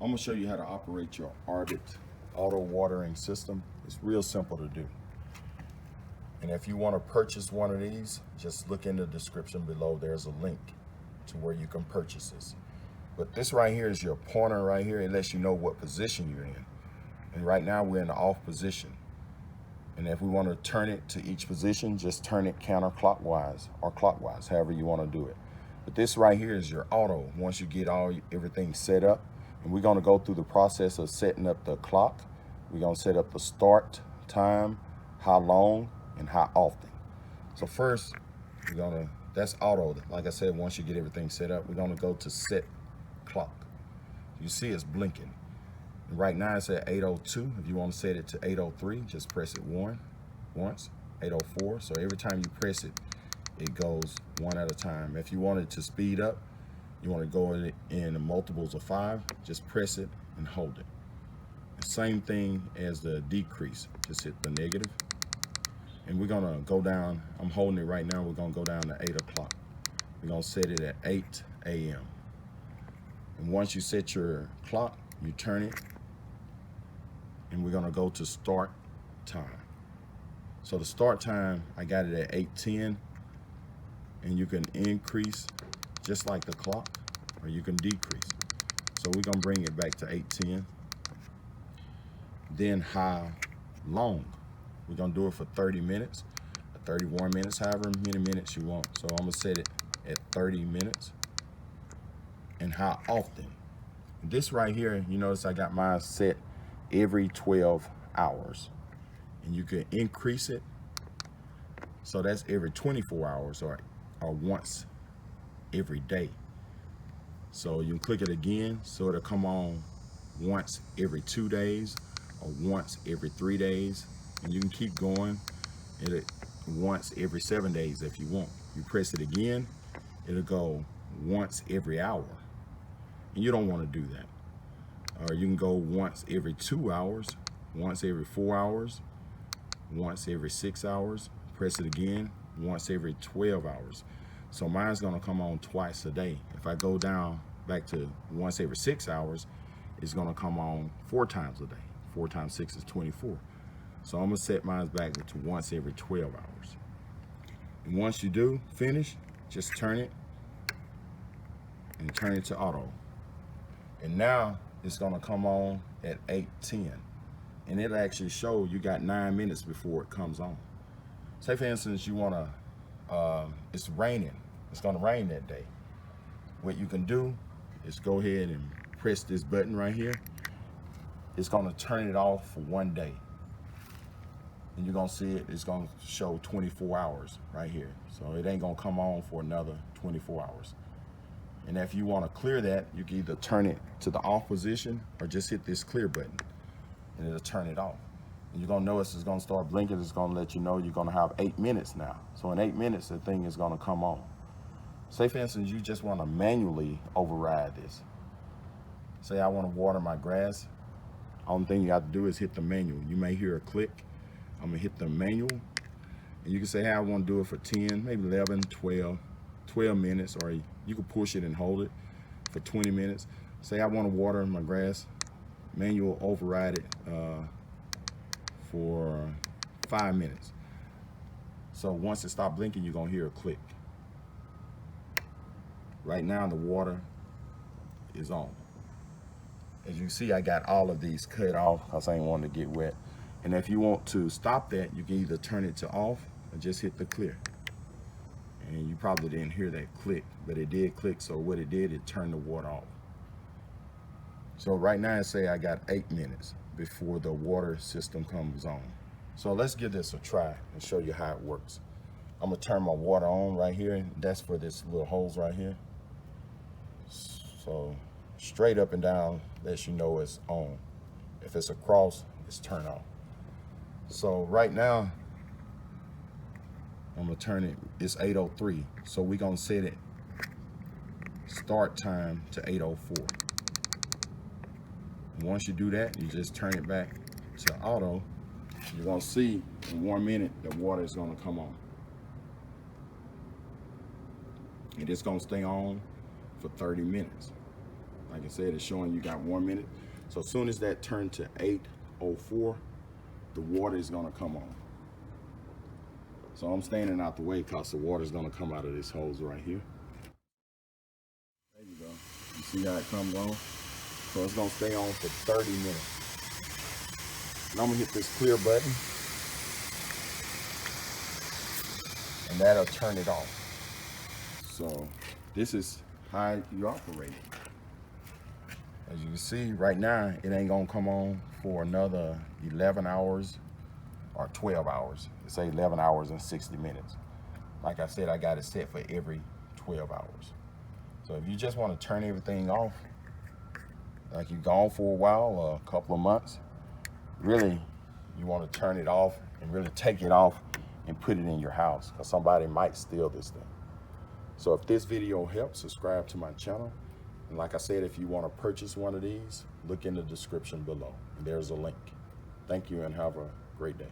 I'm gonna show you how to operate your Orbit auto watering system. It's real simple to do. And if you want to purchase one of these, just look in the description below. There's a link to where you can purchase this. But this right here is your pointer right here. It lets you know what position you're in. And right now we're in the off position. And if we want to turn it to each position, just turn it counterclockwise or clockwise, however you want to do it. But this right here is your auto. Once you get everything set up, and we're going to go through the process of setting up the clock. We're going to set up the start time, how long, and how often. So first, that's auto. Like I said, once you get everything set up, we're going to go to set clock. You see it's blinking. And right now it's at 8:02. If you want to set it to 8:03, just press it once, 8:04. So every time you press it, it goes one at a time. If you want it to speed up, you want to go in multiples of 5, just press it and hold it. The same thing as the decrease, just hit the negative. And we're gonna go down, I'm holding it right now, we're gonna go down to 8 o'clock. We're gonna set it at 8 a.m. And once you set your clock, you turn it, and we're gonna go to start time. So the start time, I got it at 8:10, and you can increase just like the clock, or you can decrease. So we're gonna bring it back to 8:10. Then how long? We're gonna do it for 30 minutes, 31 minutes, however many minutes you want. So I'm gonna set it at 30 minutes. And how often? This right here, you notice I got mine set every 12 hours. And you can increase it. So that's every 24 hours or once every day. So you can click it again, so it'll come on once every 2 days or once every 3 days. And you can keep going once every 7 days if you want. You press it again, it'll go once every hour. And you don't want to do that. Or you can go once every 2 hours, once every 4 hours, once every 6 hours. Press it again, once every 12 hours. So mine's gonna come on twice a day. If I go down back to once every 6 hours, it's gonna come on 4 times a day. 4 times 6 is 24. So I'm gonna set mine back to once every 12 hours. And once you do finish, just turn it and turn it to auto. And now it's gonna come on at 8:10. And it'll actually show you got 9 minutes before it comes on. Say for instance, you wanna, it's raining. It's gonna rain that day. What you can do is go ahead and press this button right here. It's gonna turn it off for 1 day. And you're gonna see it's gonna show 24 hours right here. So it ain't gonna come on for another 24 hours. And if you wanna clear that, you can either turn it to the off position or just hit this clear button and it'll turn it off. And you're gonna notice it's gonna start blinking. It's gonna let you know you're gonna have 8 minutes now. So in 8 minutes, the thing is gonna come on. Say for instance, you just wanna manually override this. Say I wanna water my grass. Only thing you have to do is hit the manual. You may hear a click. I'm gonna hit the manual, and you can say, hey, I want to do it for 10, maybe 11, 12 minutes, or you can push it and hold it for 20 minutes. Say I want to water my grass, manual override it for 5 minutes. So once it stops blinking, you're gonna hear a click. Right now the water is on. As you can see, I got all of these cut off because I ain't wanting to get wet. And if you want to stop that, you can either turn it to off or just hit the clear. And you probably didn't hear that click, but it did click. So what it did, it turned the water off. So right now, say I got 8 minutes before the water system comes on. So let's give this a try and show you how it works. I'm gonna turn my water on right here. That's for this little hose right here. So straight up and down lets you know it's on. If it's across, it's turned off. So right now, I'm gonna turn it, it's 8:03. So we're gonna set it start time to 8:04. And once you do that, you just turn it back to auto. You're gonna see in 1 minute, the water is gonna come on. And it's gonna stay on for 30 minutes. Like I said, it's showing you got 1 minute. So as soon as that turned to 8:04, the water is gonna come on. So I'm standing out the way because the water is gonna come out of this hose right here. There you go. You see how it comes on? So it's gonna stay on for 30 minutes. And I'm gonna hit this clear button, and that'll turn it off. So this is how you operate it. As you can see right now, it ain't gonna come on for another 11 hours or 12 hours. It's 11 hours and 60 minutes. Like I said, I got it set for every 12 hours. So if you just want to turn everything off, like you've gone for a while or a couple of months, really you want to turn it off and really take it off and put it in your house, because somebody might steal this thing. So if this video helps, subscribe to my channel. And like I said, if you want to purchase one of these, look in the description below. There's a link. Thank you and have a great day.